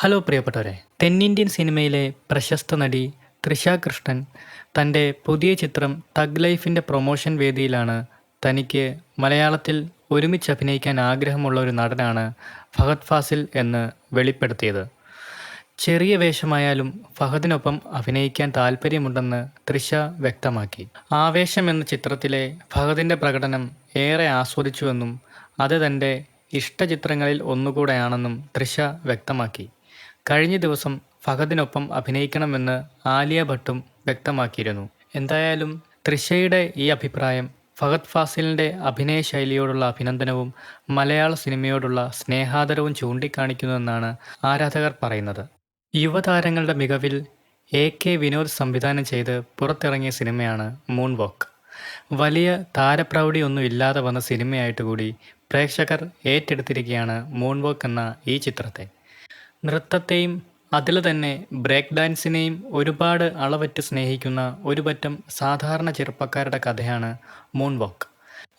Hello പ്രിയപ്പെട്ടവരെ, തെന്നിന്ത്യൻ സിനിമയിലെ പ്രശസ്ത നടി തൃഷ കൃഷ്ണൻ തൻ്റെ പുതിയ ചിത്രം തഗ് ലൈഫിൻ്റെ പ്രൊമോഷൻ വേദിയിലാണ് തനിക്ക് മലയാളത്തിൽ ഒരുമിച്ച് അഭിനയിക്കാൻ ആഗ്രഹമുള്ള ഒരു നടനാണ് ഫഹദ് ഫാസിൽ എന്ന് വെളിപ്പെടുത്തിയത്. ചെറിയ വേഷമായാലും ഫഹദിനൊപ്പം അഭിനയിക്കാൻ താല്പര്യമുണ്ടെന്ന് തൃഷ വ്യക്തമാക്കി. ആവേശം എന്ന ചിത്രത്തിലെ ഫഹദിൻ്റെ പ്രകടനം ഏറെ ആസ്വദിച്ചുവെന്നും അത് തൻ്റെ ഇഷ്ടചിത്രങ്ങളിൽ ഒന്നുകൂടെയാണെന്നും തൃഷ വ്യക്തമാക്കി. കഴിഞ്ഞ ദിവസം ഫഹദിനൊപ്പം അഭിനയിക്കണമെന്ന് ആലിയ ഭട്ടും വ്യക്തമാക്കിയിരുന്നു. എന്തായാലും തൃഷയുടെ ഈ അഭിപ്രായം ഫഹദ് ഫാസിലിൻ്റെ അഭിനയ ശൈലിയോടുള്ള അഭിനന്ദനവും മലയാള സിനിമയോടുള്ള സ്നേഹാദരവും ചൂണ്ടിക്കാണിക്കുന്നുവെന്നാണ് ആരാധകർ പറയുന്നത്. യുവതാരങ്ങളുടെ മികവിൽ AK വിനോദ് സംവിധാനം ചെയ്ത് പുറത്തിറങ്ങിയ സിനിമയാണ് മൂൺ വാക്ക്. വലിയ താരപ്രൗഢിയൊന്നും ഇല്ലാതെ വന്ന സിനിമയായിട്ട് കൂടി പ്രേക്ഷകർ ഏറ്റെടുത്തിരിക്കുകയാണ് മൂൺ വാക്ക് എന്ന ഈ ചിത്രത്തെ. നൃത്തത്തെയും അതിൽ തന്നെ ബ്രേക്ക് ഡാൻസിനെയും ഒരുപാട് അളവറ്റ് സ്നേഹിക്കുന്ന ഒരു പറ്റം സാധാരണ ചെറുപ്പക്കാരുടെ കഥയാണ് മൂൺ വാക്ക്.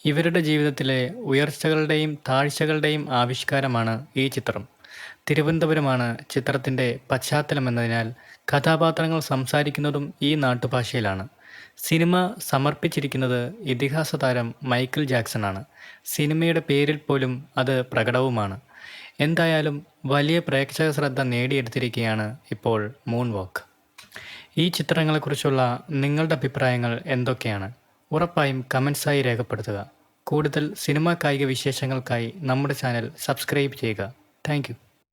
ഇവരുടെ ജീവിതത്തിലെ ഉയർച്ചകളുടെയും താഴ്ചകളുടെയും ആവിഷ്കാരമാണ് ഈ ചിത്രം. തിരുവനന്തപുരമാണ് ചിത്രത്തിൻ്റെ പശ്ചാത്തലമെന്നതിനാൽ കഥാപാത്രങ്ങൾ സംസാരിക്കുന്നതും ഈ നാട്ടുഭാഷയിലാണ്. സിനിമ സമർപ്പിച്ചിരിക്കുന്നത് ഇതിഹാസ താരം മൈക്കിൾ ജാക്സനാണ്. സിനിമയുടെ പേരിൽ പോലും അത് പ്രകടവുമാണ്. എന്തായാലും വലിയ പ്രേക്ഷക ശ്രദ്ധ നേടിയെടുത്തിരിക്കുകയാണ് ഇപ്പോൾ മൂൺ വാക്ക്. ഈ ചിത്രങ്ങളെക്കുറിച്ചുള്ള നിങ്ങളുടെ അഭിപ്രായങ്ങൾ എന്തൊക്കെയാണ്? ഉറപ്പായും കമൻസായി രേഖപ്പെടുത്തുക. കൂടുതൽ സിനിമാ കായിക വിശേഷങ്ങൾക്കായി നമ്മുടെ ചാനൽ സബ്സ്ക്രൈബ് ചെയ്യുക. താങ്ക്